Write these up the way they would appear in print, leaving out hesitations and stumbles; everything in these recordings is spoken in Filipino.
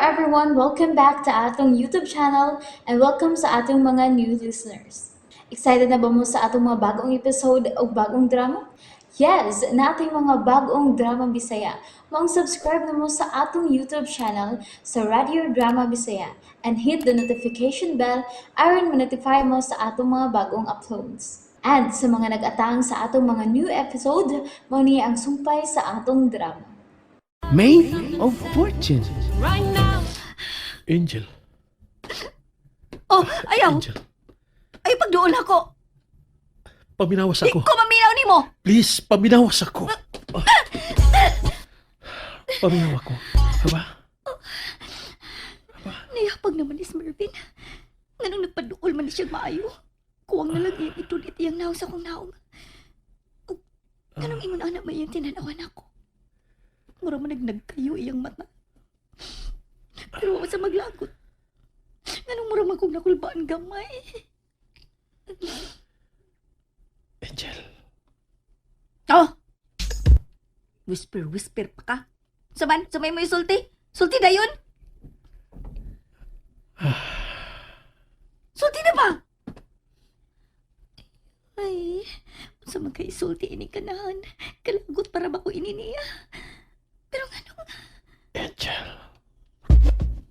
everyone, welcome back to atong YouTube channel and welcome sa atong mga new listeners. Excited na ba mo sa atong mga bagong episode o bagong drama? Yes, na ating mga bagong drama Bisaya. Mag-subscribe na mo sa atong YouTube channel sa Radio Drama Bisaya and hit the notification bell aron ma-notify mo sa atong mga bagong uploads. And sa mga nag-atang sa atong mga new episode, mo niya ang sumpay sa atong drama. May of Fortune. Angel, Oh, ayaw. Angel, Ay, pagdoon ako. paminawas Di ako. ko maminaw ni mo. Please, paminawas ako. Paminaw ako. Haba? Nayapag naman ni Mervin. Nganong nagpaduol man ni siyang maayo. Kuwang nalagyan ito dit iyang naong sa kong naong. Nganong ingon anak may iyang tinanawan ako. Mura man nagnagkayo iyang mata. Pero ako sa maglagot. Nganong mura man kong nakulbaan gamay. Angel, Oh! Whisper pa ka. Saman, samay mo yung sulti. Sulti na yun. Sulti na ba? Ay, sa magkaisulti ini kanahan. Kalagot para ba ko ini niya. Pero nga Angel.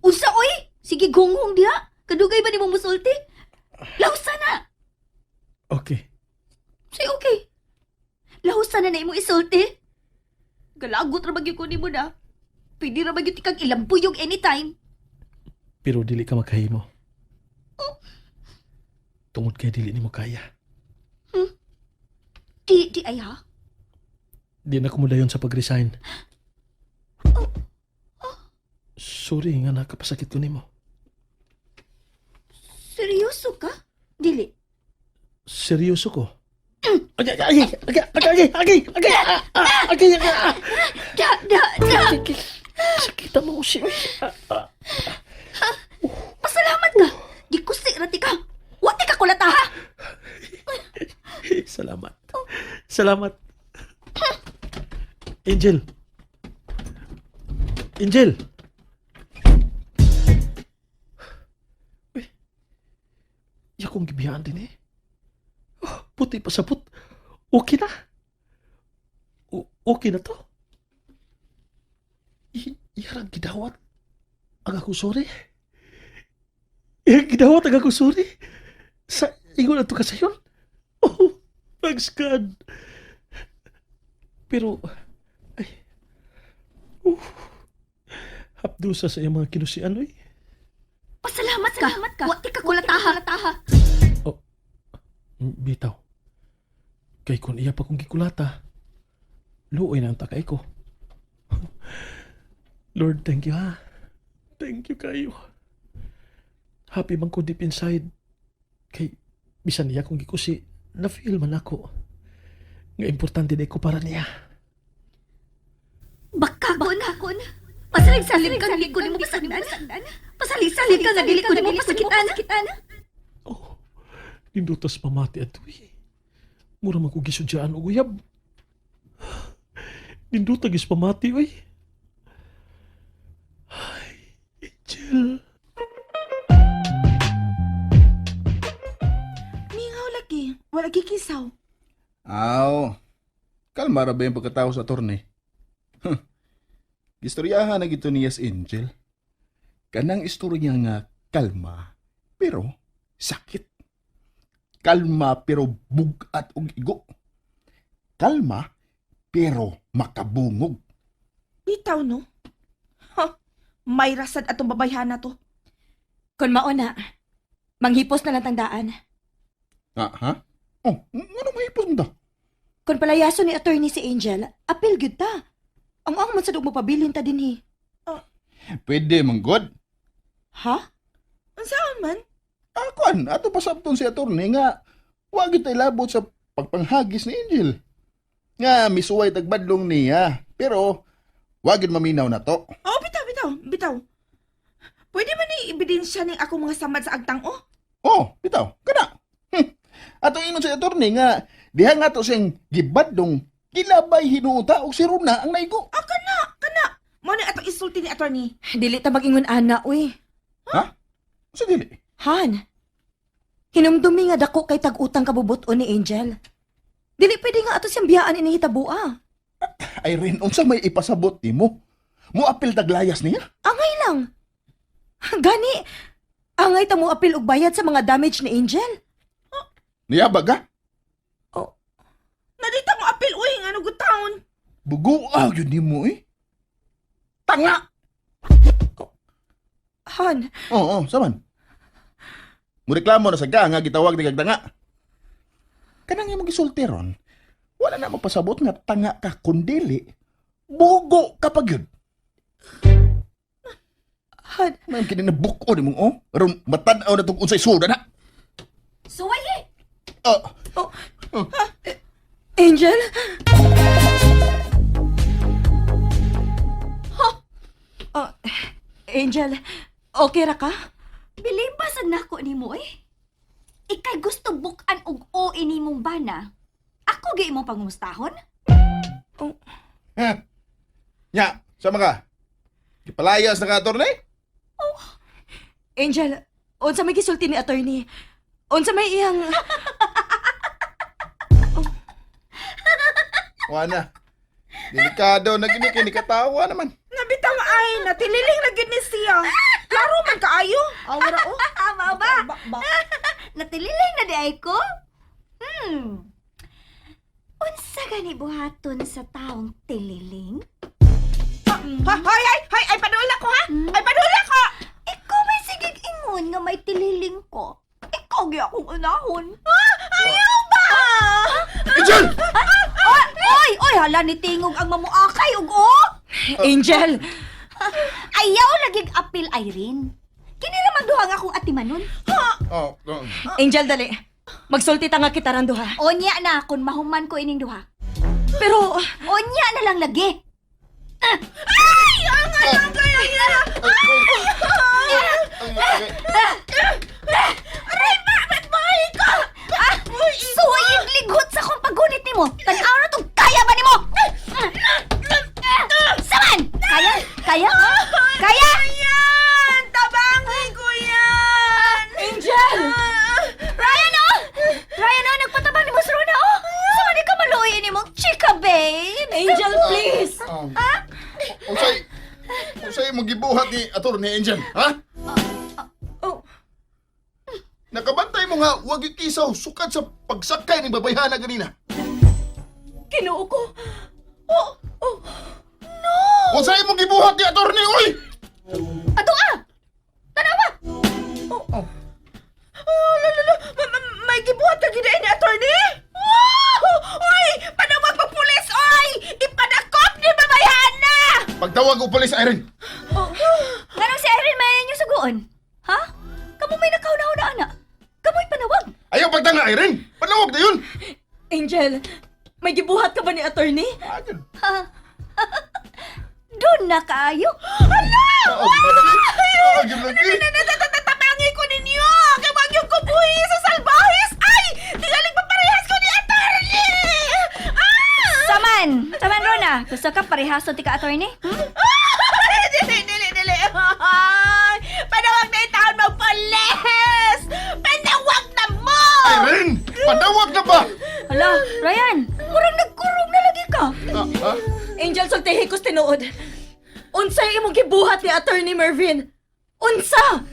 Unsa oy? Sige gunghong diha. Kadugay ba ni mo musulti? Lahusa na. Okay. Say okay. Lahusa na na imo isulti. Galagot ra bagyo ko nimo na. Pwede ra bagyo tikag ilambuyog anytime. Pero dili ka makahimo. Tungod kay dili nimo kaya. Di ay ha? Di na kumudayon sa pag-resign. Sorry nga nakapasakit ko nimo. Seryoso ka? Dili. Seryoso ko. Okay. Da. Sakita mo ko siya. Pasalamat ka. Di ko sirati ka. Wati ka kulata ha. Salamat. Salamat. Angel. Angel. Uy. Yakong gibiyaan din eh. Oh, puti pa sa put. Okay na. Okay na to. Yarang gidawat. Ang ako sorry. Yarang gidawat ang ako sorry. Sa ingon na to ka sayon. Oh, thanks God. Pero, ay, hapdusa sa iyang mga kinusian, oy. Pasalamat ka. Wati ka kulata ha. Bitaw. Kay kung iya pa kong gikulata, luoy na ang takay ko. Lord, thank you ha. Thank you kayo. Happy man ko deep inside. Kay, bisan niya kong gikusi, na-feel man ako. Nga importante na ko para niya. Bakakon. Pasalig-salig ka nga ko ni mo pasagdan. Pasalig-salig ka nga dili ko ni mo pasakitan. Oh, nindutas pamati at uy. Mura man ko gisudyaan o uyab. Nindutagis pamati, uy. Ay, Angel. Mingaw lagi. Wala kikisaw. Aw, kalma ra ba yung pagkatao sa torne? Istoryahan na gito niya si Angel. Kanang istorya nga kalma, pero sakit. Kalma pero bugat og igo. Kalma pero makabungog. Bitaw no? Ha, may rasad atong babayhan na to. Kung mauna, manghipos na lang tangdaan. Ha? Oh, ano mahipos mo da? Kung palayaso ni attorney si Angel, apil gyud ta. Ang man sa mo pabilin ta dinhi. Pwede manggod. Ha? Ang saan man? Akuan, ato pasabton si attorney nga wag ito ilabot sa pagpanghagis ni Angel. Nga misuway tagbadlong niya, pero wag yun maminaw na to. Oh, bitaw. Pwede man ni ebidensya ning ako mga samad sa agtang oh? Oh, bitaw, kana. Ato inon sa attorney nga diha nga to siyang gibadlong kilabay hinuuta og si Runa ang naigo. Kana. Mo ni ato isulti ni attorney. Dili ta magingon ana, uy. Ha? Sa dili. Han, hinumdumi nga dako kay tag-utang kabubuton ni Angel. Dili pwede nga ato siyang biyaan inihitabo. Irene, unsa may ipasabot nimo? Mo apil taglayas niya? Angay lang. Gani, angay ta mo apil og bayad sa mga damage ni Angel. Niyabag ka? Nadita mo apil, uy, nga no good town. Buguaw yun nimo eh. Tanga! Han, Oo, saman. Mureklamo na sa nga gitawag ni kagtanga. Kanang imong gisulti ron, wala na magpasabot nga tanga ka kundili. Bugo kapag yun. Han, May kini na buko ni mong oh. Aron matanaw na itong unsay suda na. Suwaye! Angel? Angel, okay ra ka? Bilibas ang nako ni mo eh. Ikay gusto bukan og o ini mong bana. Ako gi imong pangumustahon? Ha? Nya, sama ka? Ipalayas na ka, attorney? Angel, unsa may gisulti ni attorney? Unsa may iyang... Wana. Delikado na gini kay ni katawa naman. Nabitaw ay, natililing na gid ni siya. Klaro man kaayo. Awara oh. Tama ba? Ba. Natililing na di ay ko? Unsa gani buhaton sa taong tililing? Hay, padula ko ha. Ay padula ko. Ikaw may sigig ingon nga may tililing ko. Ikaw gi akong unahon. Ayaw ba? Angel! Oy, hala ni tingog ang mamuakay ug o. Angel! Ayaw lagig apil Irene. Kini naman duha nga akong atimanon. Oh, Angel, dali. Magsulti ta nga kita rando ha. Onya na kun mahuman ko ining duha. Pero, Onya na lang lagi. Suwayig ligot sa kong pagunit nimo. Tan-aw na tong kaya ba nimo? Saman! Kaya? Kaya? Kaya? Yan! Tabangin ko yan! Angel! Ryan, oh! Ryan, oh! Nagpatabang ni Mas Rona, oh! Sama di ka maluoy ni mong chika, babe! Angel, please! Unsay mo gibuhat ni attorney Angel, ha? Oh. Nakabantay mo nga wag ikisaw sukad sa pagsakay ni babayhana ganina. Kinuo ko. Unsay mo gibuhat ni attorney, oy? Ato ah! Tanawa! May gibuhat ka gid ni attorney? Oy! Panawag pa pulis, oy! Ipadakop ni babayhana! Pagtawag og pulis, Irene. Nganong si Irene may inyo suguon? Ha? Kamu may nakaw-naw na anak. Kamu'y panawag. Ayaw pagtanga, Irene. Panawag na yun. Angel, may gibuhat ka ba ni attorney? Agad. Doon na kaayo. Agad lagi. Tatangi ko ninyo! Kawag yung kubuhi sa salbahis! Ay! Tingaling paparehas ko ni attorney! Saman! Saman, Rona. Gusto ka parehaso ti ka, attorney? Dili! Ay! Panawag na itaon mo, pulis! Panawag na mo! Irene, panawag na ba? Hala, Ryan. Kurang nagkurong na lagi ka. Ha? Angel, sultihi ko tinuod. Unsay imong gibuhat ni attorney Mervin? Unsa?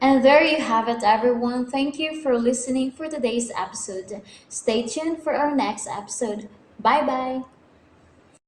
And there you have it, everyone. Thank you for listening for today's episode. Stay tuned for our next episode. Bye bye.